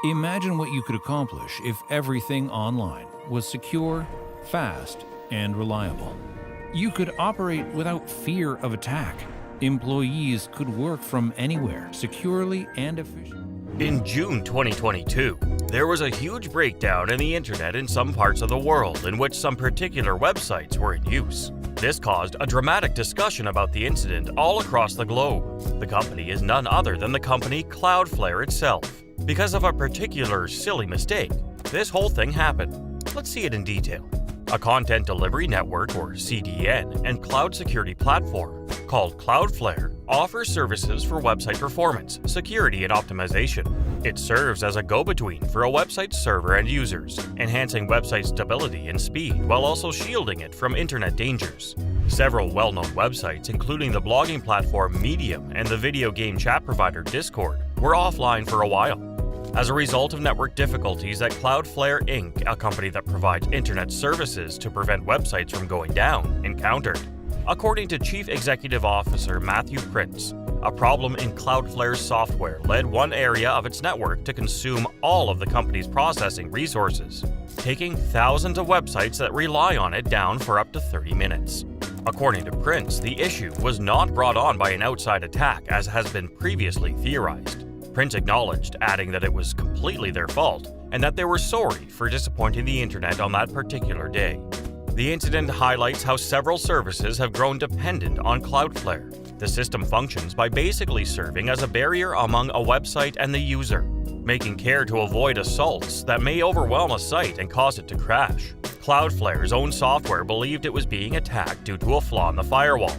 Imagine what you could accomplish if everything online was secure, fast, and reliable. You could operate without fear of attack. Employees could work from anywhere securely and efficiently. In June 2022, there was a huge breakdown in the internet in some parts of the world in which some particular websites were in use. This caused a dramatic discussion about the incident all across the globe. The company is none other than the company Cloudflare itself. Because of a particular silly mistake, this whole thing happened. Let's see it in detail. A content delivery network, or CDN, and cloud security platform called Cloudflare offers services for website performance, security, and optimization. It serves as a go-between for a website's server and users, enhancing website stability and speed while also shielding it from internet dangers. Several well-known websites, including the blogging platform Medium and the video game chat provider Discord, were offline for a while. As a result of network difficulties that Cloudflare Inc., a company that provides internet services to prevent websites from going down, encountered. According to Chief Executive Officer Matthew Prince, a problem in Cloudflare's software led one area of its network to consume all of the company's processing resources, taking thousands of websites that rely on it down for up to 30 minutes. According to Prince, the issue was not brought on by an outside attack as has been previously theorized. Prince acknowledged, adding that it was completely their fault and that they were sorry for disappointing the internet on that particular day. The incident highlights how several services have grown dependent on Cloudflare. The system functions by basically serving as a barrier among a website and the user, making care to avoid assaults that may overwhelm a site and cause it to crash. Cloudflare's own software believed it was being attacked due to a flaw in the firewall.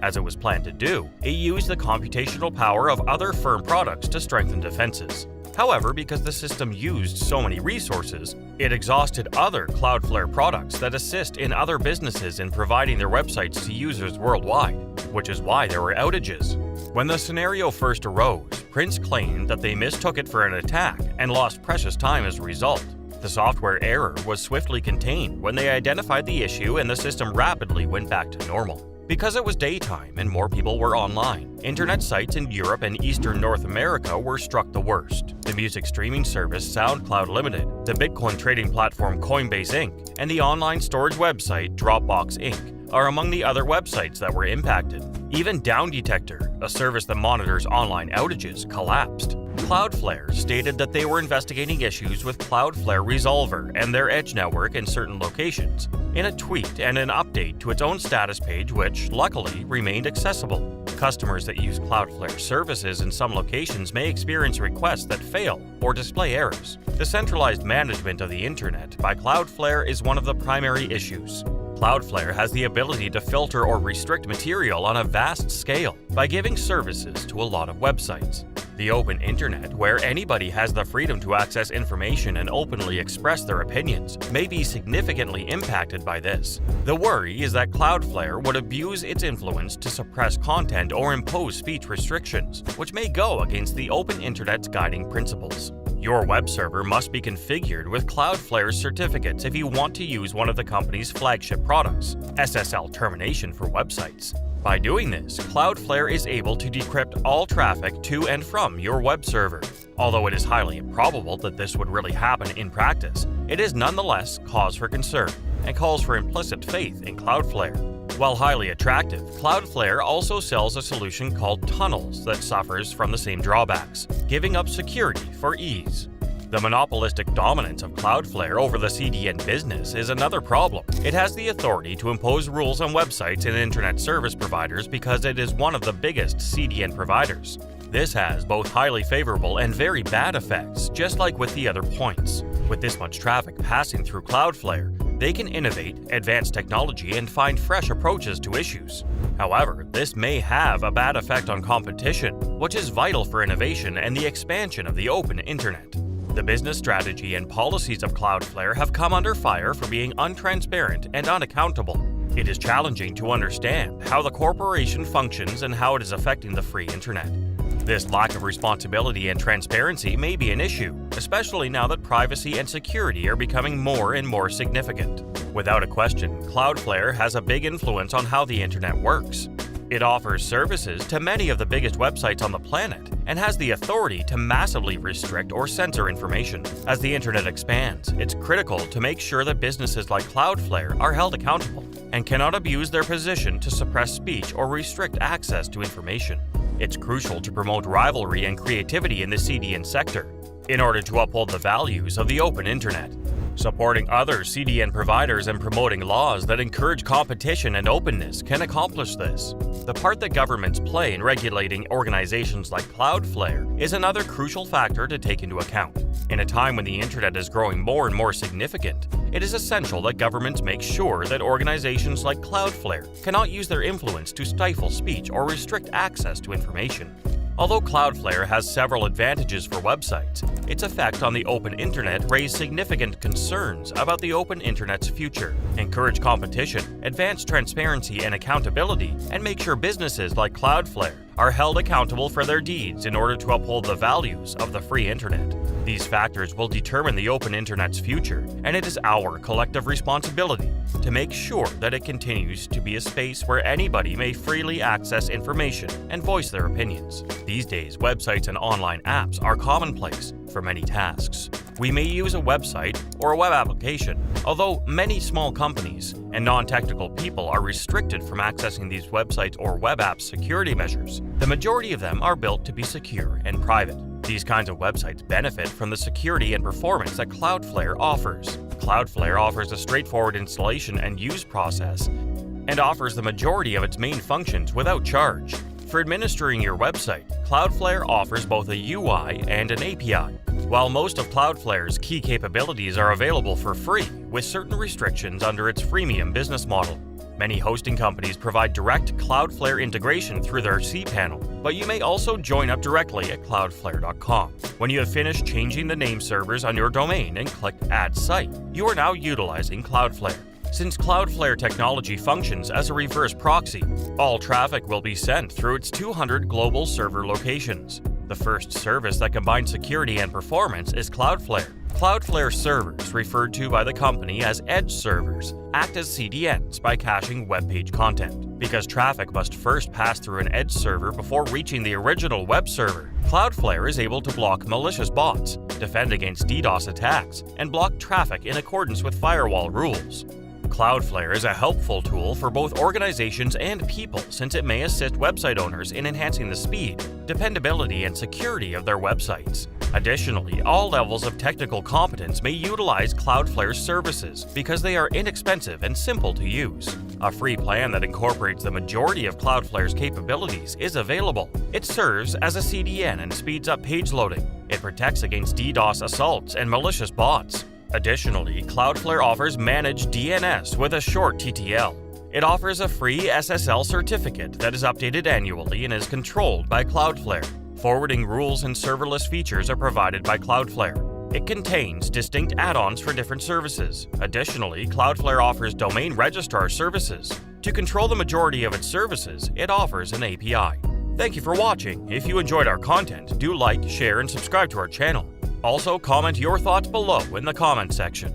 As it was planned to do, it used the computational power of other firm products to strengthen defenses. However, because the system used so many resources, it exhausted other Cloudflare products that assist in other businesses in providing their websites to users worldwide, which is why there were outages. When the scenario first arose, Prince claimed that they mistook it for an attack and lost precious time as a result. The software error was swiftly contained when they identified the issue and the system rapidly went back to normal. Because it was daytime and more people were online, internet sites in Europe and Eastern North America were struck the worst. The music streaming service SoundCloud Limited, the Bitcoin trading platform Coinbase Inc., and the online storage website Dropbox Inc. are among the other websites that were impacted. Even Down Detector, a service that monitors online outages, collapsed. Cloudflare stated that they were investigating issues with Cloudflare Resolver and their edge network in certain locations, in a tweet and an update to its own status page, which, luckily, remained accessible. Customers that use Cloudflare services in some locations may experience requests that fail or display errors. The centralized management of the internet by Cloudflare is one of the primary issues. Cloudflare has the ability to filter or restrict material on a vast scale by giving services to a lot of websites. The open internet, where anybody has the freedom to access information and openly express their opinions, may be significantly impacted by this. The worry is that Cloudflare would abuse its influence to suppress content or impose speech restrictions, which may go against the open internet's guiding principles. Your web server must be configured with Cloudflare's certificates if you want to use one of the company's flagship products, SSL termination for websites. By doing this, Cloudflare is able to decrypt all traffic to and from your web server. Although it is highly improbable that this would really happen in practice, it is nonetheless cause for concern and calls for implicit faith in Cloudflare. While highly attractive, Cloudflare also sells a solution called Tunnels that suffers from the same drawbacks, giving up security for ease. The monopolistic dominance of Cloudflare over the CDN business is another problem. It has the authority to impose rules on websites and internet service providers because it is one of the biggest CDN providers. This has both highly favorable and very bad effects, just like with the other points. With this much traffic passing through Cloudflare, they can innovate, advance technology, and find fresh approaches to issues. However, this may have a bad effect on competition, which is vital for innovation and the expansion of the open internet. The business strategy and policies of Cloudflare have come under fire for being untransparent and unaccountable. It is challenging to understand how the corporation functions and how it is affecting the free internet. This lack of responsibility and transparency may be an issue, especially now that privacy and security are becoming more and more significant. Without a question, Cloudflare has a big influence on how the internet works. It offers services to many of the biggest websites on the planet and has the authority to massively restrict or censor information. As the internet expands, it's critical to make sure that businesses like Cloudflare are held accountable and cannot abuse their position to suppress speech or restrict access to information. It's crucial to promote rivalry and creativity in the CDN sector in order to uphold the values of the open internet. Supporting other CDN providers and promoting laws that encourage competition and openness can accomplish this. The part that governments play in regulating organizations like Cloudflare is another crucial factor to take into account. In a time when the internet is growing more and more significant, it is essential that governments make sure that organizations like Cloudflare cannot use their influence to stifle speech or restrict access to information. Although Cloudflare has several advantages for websites, its effect on the open internet raised significant concerns about the open internet's future. Encourage competition, advance transparency and accountability, and make sure businesses like Cloudflare are held accountable for their deeds in order to uphold the values of the free internet. These factors will determine the open internet's future, and it is our collective responsibility to make sure that it continues to be a space where anybody may freely access information and voice their opinions. These days, websites and online apps are commonplace for many tasks. We may use a website or a web application, although many small companies and non-technical people are restricted from accessing these websites or web apps' security measures. The majority of them are built to be secure and private. These kinds of websites benefit from the security and performance that Cloudflare offers. Cloudflare offers a straightforward installation and use process and offers the majority of its main functions without charge. For administering your website, Cloudflare offers both a UI and an API. While most of Cloudflare's key capabilities are available for free, with certain restrictions under its freemium business model. Many hosting companies provide direct Cloudflare integration through their cPanel, but you may also join up directly at cloudflare.com. When you have finished changing the name servers on your domain and click Add Site, you are now utilizing Cloudflare. Since Cloudflare technology functions as a reverse proxy, all traffic will be sent through its 200 global server locations. The first service that combines security and performance is Cloudflare. Cloudflare servers, referred to by the company as edge servers, act as CDNs by caching web page content. Because traffic must first pass through an edge server before reaching the original web server, Cloudflare is able to block malicious bots, defend against DDoS attacks, and block traffic in accordance with firewall rules. Cloudflare is a helpful tool for both organizations and people since it may assist website owners in enhancing the speed, dependability, and security of their websites. Additionally, all levels of technical competence may utilize Cloudflare's services because they are inexpensive and simple to use. A free plan that incorporates the majority of Cloudflare's capabilities is available. It serves as a CDN and speeds up page loading. It protects against DDoS assaults and malicious bots. Additionally, Cloudflare offers managed DNS with a short TTL. It offers a free SSL certificate that is updated annually and is controlled by Cloudflare. Forwarding rules and serverless features are provided by Cloudflare. It contains distinct add-ons for different services. Additionally, Cloudflare offers domain registrar services. To control the majority of its services, it offers an API. Thank you for watching. If you enjoyed our content, do like, share, and subscribe to our channel. Also, comment your thoughts below in the comment section.